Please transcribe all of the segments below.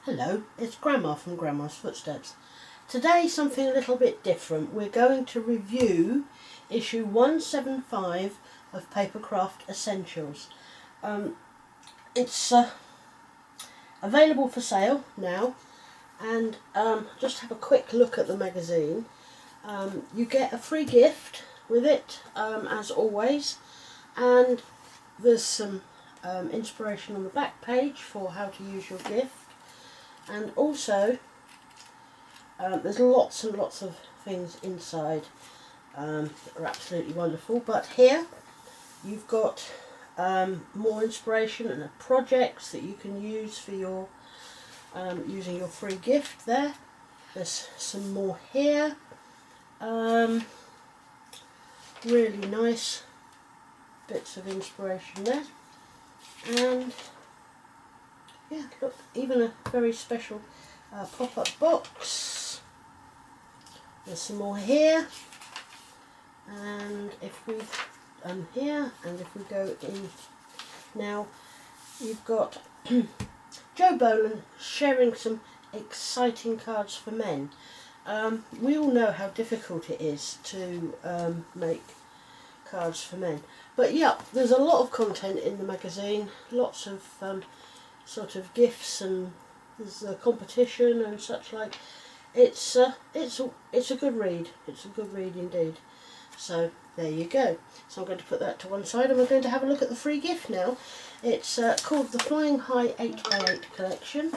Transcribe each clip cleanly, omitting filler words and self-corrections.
Hello, it's Grandma from Grandma's Footsteps. Today something a little bit different. We're going to review issue 175 of Papercraft Essentials. It's available for sale now, and just have a quick look at the magazine. You get a free gift with it, as always, and there's some inspiration on the back page for how to use your gift. And also, there's lots and lots of things inside that are absolutely wonderful. But here, you've got more inspiration and projects that you can use for your using your free gift there. There's some more here. Really nice bits of inspiration there. And yeah, look, even a very special pop-up box. There's some more here, and if we here, and if we go in now, you've got Joe Boland sharing some exciting cards for men. We all know how difficult it is to make cards for men, but yeah, there's a lot of content in the magazine, lots of sort of gifts, and there's a competition and such like. It's a good read. It's a good read indeed. So there you go. So I'm going to put that to one side, and we're going to have a look at the free gift now. It's called the Flying High 8x8 collection,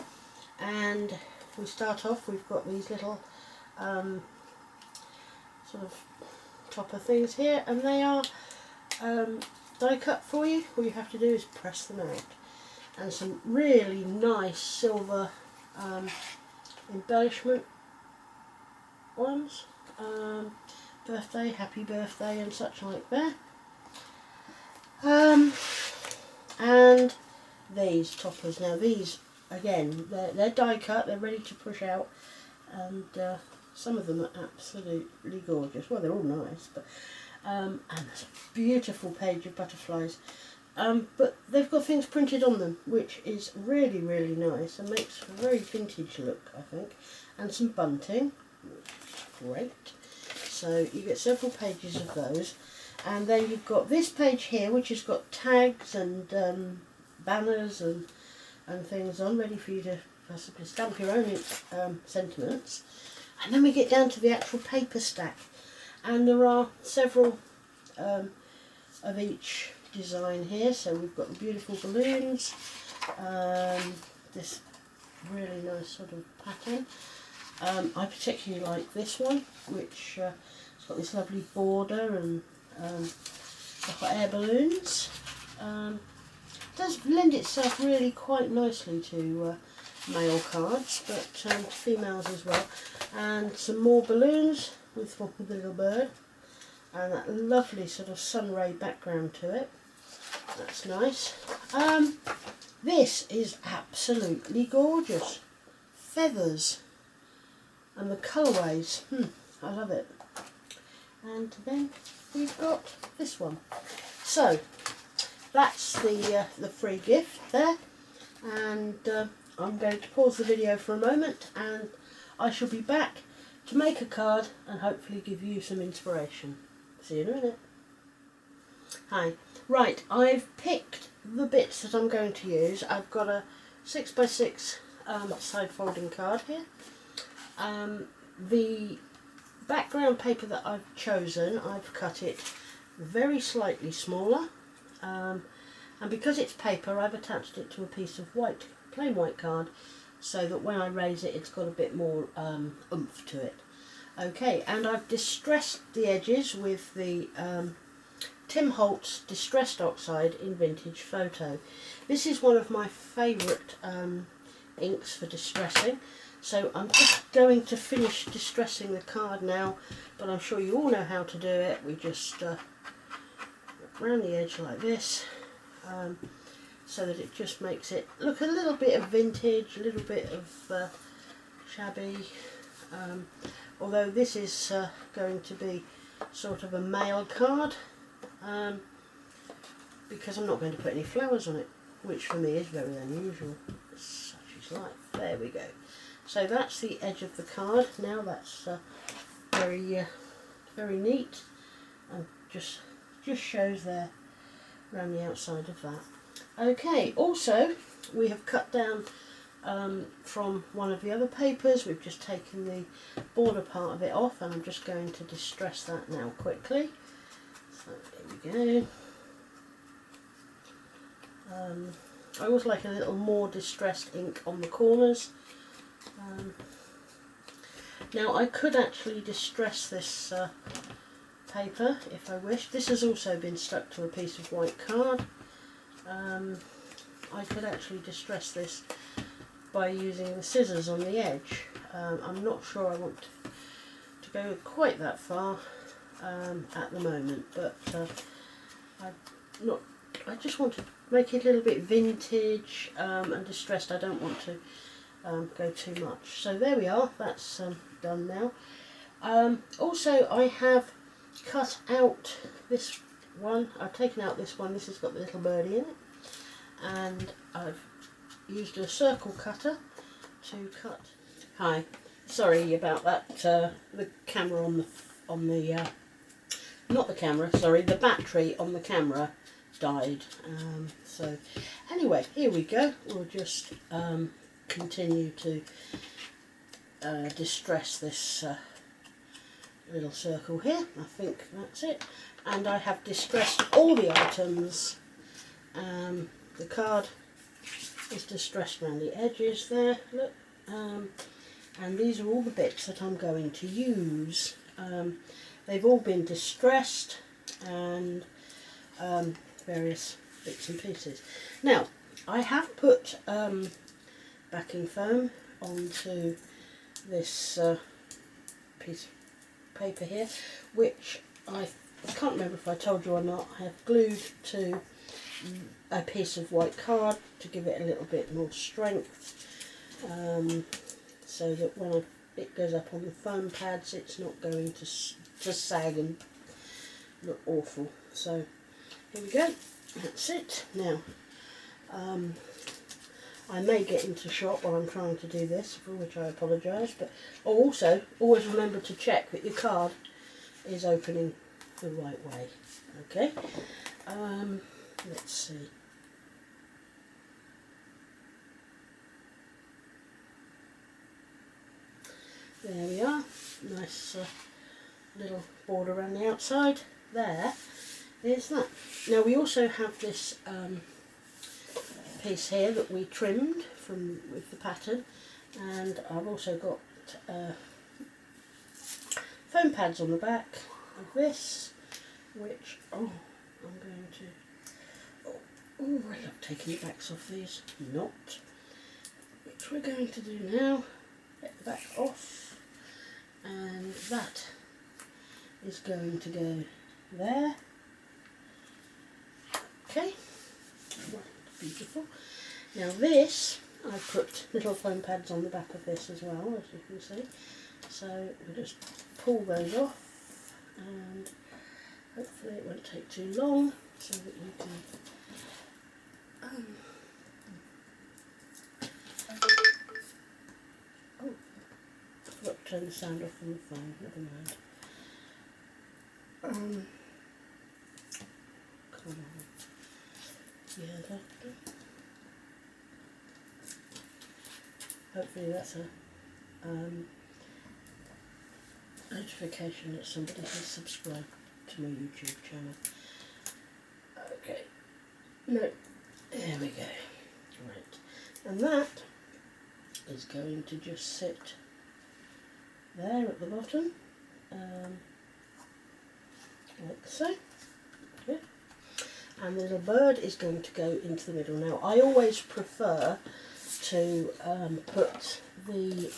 and we start off. We've got these little sort of topper things here, and they are die cut for you. All you have to do is press them out. And some really nice silver embellishment ones. Birthday, happy birthday, and such like there. And these toppers. Now these, again, they're die cut, they're ready to push out, and some of them are absolutely gorgeous. Well, they're all nice, but and there's a beautiful page of butterflies. But they've got things printed on them, which is really, really nice and makes a very vintage look, I think. And some bunting, which is great. So you get several pages of those. And then you've got this page here, which has got tags and banners and things on, ready for you to possibly stamp your own sentiments. And then we get down to the actual paper stack. And there are several of each design here. So we've got the beautiful balloons, this really nice sort of pattern. I particularly like this one, which has got this lovely border and the hot air balloons. Does lend itself really quite nicely to male cards, but females as well. And some more balloons with the little bird, and that lovely sort of sun ray background to it. That's nice. This is absolutely gorgeous. Feathers and the colourways. I love it. And then we've got this one. So that's the free gift there. And I'm going to pause the video for a moment, and I shall be back to make a card and hopefully give you some inspiration. See you in a minute. Hi. Right, I've picked the bits that I'm going to use. I've got a 6x6 side folding card here. The background paper that I've chosen, I've cut it very slightly smaller, and because it's paper, I've attached it to a piece of white, plain white card, so that when I raise it, it's got a bit more oomph to it. Okay, and I've distressed the edges with the Tim Holtz Distressed Oxide in Vintage Photo. This is one of my favourite inks for distressing, so I'm just going to finish distressing the card now, but I'm sure you all know how to do it. We just around the edge like this, so that it just makes it look a little bit of vintage, a little bit of shabby, although this is going to be sort of a male card, because I'm not going to put any flowers on it, which for me is very unusual. Such is life. There we go. So that's the edge of the card. Now that's very neat, and just shows there around the outside of that. Okay, also we have cut down from one of the other papers. We've just taken the border part of it off, and I'm just going to distress that now quickly. So there we go. I always like a little more distressed ink on the corners. Now I could actually distress this paper if I wish. This has also been stuck to a piece of white card. I could actually distress this by using the scissors on the edge. I'm not sure I want to go quite that far at the moment, but I just want to make it a little bit vintage and distressed. I don't want to go too much. So there we are, that's done now. Also I have cut out this one. I've taken out this one. This has got the little birdie in it, and I've used a circle cutter to cut. Hi, sorry about that. The camera on the not the camera. Sorry, the battery on the camera died. So anyway, here we go. We'll just continue to distress this little circle here. I think that's it. And I have distressed all the items. The card is distressed around the edges there, look. And these are all the bits that I'm going to use. They've all been distressed, and various bits and pieces. Now, I have put backing foam onto this piece of paper here, which I can't remember if I told you or not, I have glued to a piece of white card to give it a little bit more strength, so that when it goes up on the foam pads, it's not going to sag and look awful. So here we go, that's it. Now I may get into shot while I'm trying to do this, for which I apologise, but also always remember to check that your card is opening the right way. Okay, let's see. There we are, nice little border around the outside. There is that. Now we also have this piece here that we trimmed with the pattern, and I've also got foam pads on the back of this, which I'm going to, I love taking the backs off these, which we're going to do now. Get the back off, and that is going to go there. Okay, beautiful. Now this, I put little foam pads on the back of this as well, as you can see. So we'll just pull those off, and hopefully it won't take too long, so that you can oh, I forgot to turn the sound off on the phone, never mind. Come on. Yeah, hopefully that's a notification that somebody has subscribed to my YouTube channel. Okay, no, there we go. Right, and that is going to just sit there at the bottom, like so. Good. And the little bird is going to go into the middle. Now I always prefer to put the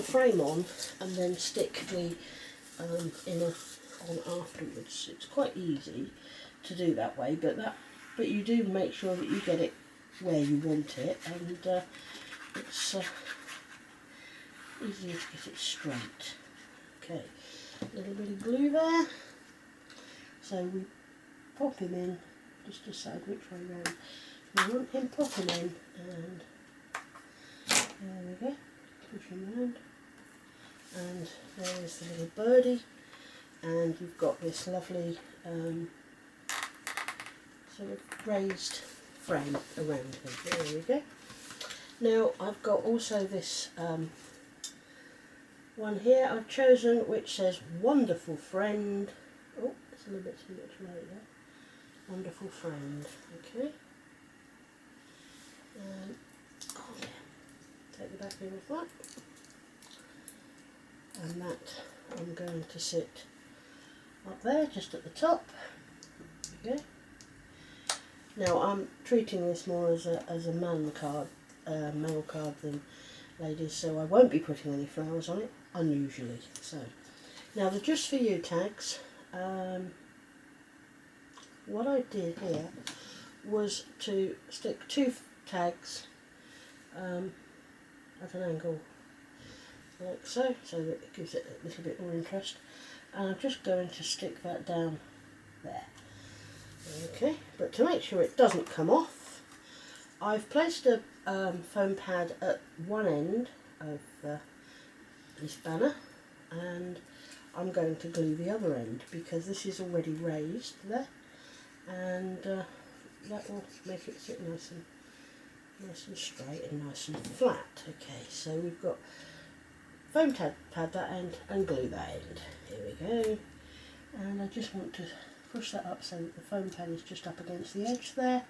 frame on and then stick the inner on afterwards. It's quite easy to do that way, but you do make sure that you get it where you want it, and it's easier to get it straight. Okay, a little bit of glue there, so we pop him in, just decide which way round we want him popping in, and There we go, push him around, and there's the little birdie, and you've got this lovely sort of raised frame around him. There we go. Now I've got also this one here I've chosen which says wonderful friend. Oh, it's a little bit too much light there. Wonderful friend. Okay. Oh yeah. Take the back in with that. And that I'm going to sit up there just at the top. There we go. Now I'm treating this more as a male card than ladies, so I won't be putting any flowers on it, unusually. So now the Just For You tags, what I did here was to stick 2 tags at an angle like so, so that it gives it a little bit more interest, and I'm just going to stick that down there. Okay, but to make sure it doesn't come off, I've placed a foam pad at one end of this banner, and I'm going to glue the other end because this is already raised there, and that will make it sit nice and straight and nice and flat. Okay, so we've got foam pad that end and glue that end. Here we go, and I just want to push that up so that the foam pad is just up against the edge there,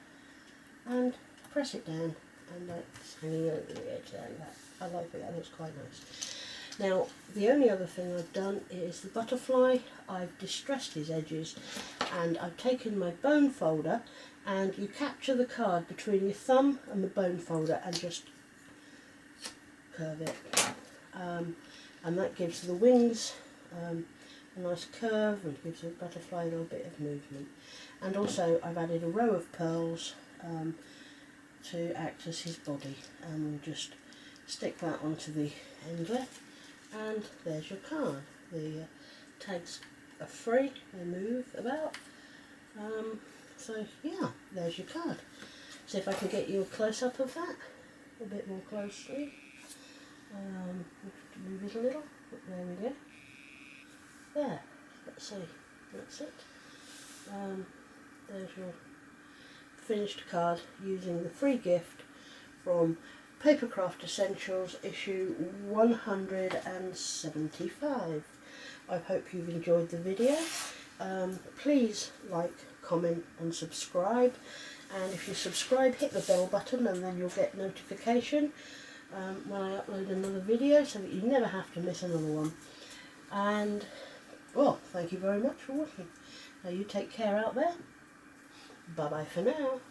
and press it down, and that's hanging over the edge like that. I like it, that looks quite nice. Now the only other thing I've done is the butterfly. I've distressed his edges, and I've taken my bone folder, and you capture the card between your thumb and the bone folder and just curve it, and that gives the wings a nice curve and gives the butterfly a little bit of movement. And also I've added a row of pearls to act as his body, and we'll just stick that onto the end there, and there's your card. The tags are free, they move about, so yeah, there's your card. See if I can get you a close-up of that, a bit more closely. Move it a little, there we go. There, let's see, that's it. There's your finished card using the free gift from Papercraft Essentials issue 175. I hope you've enjoyed the video. Please like, comment and subscribe, and if you subscribe, hit the bell button, and then you'll get notification when I upload another video, so that you never have to miss another one. And well, thank you very much for watching. Now you take care out there. Bye bye for now.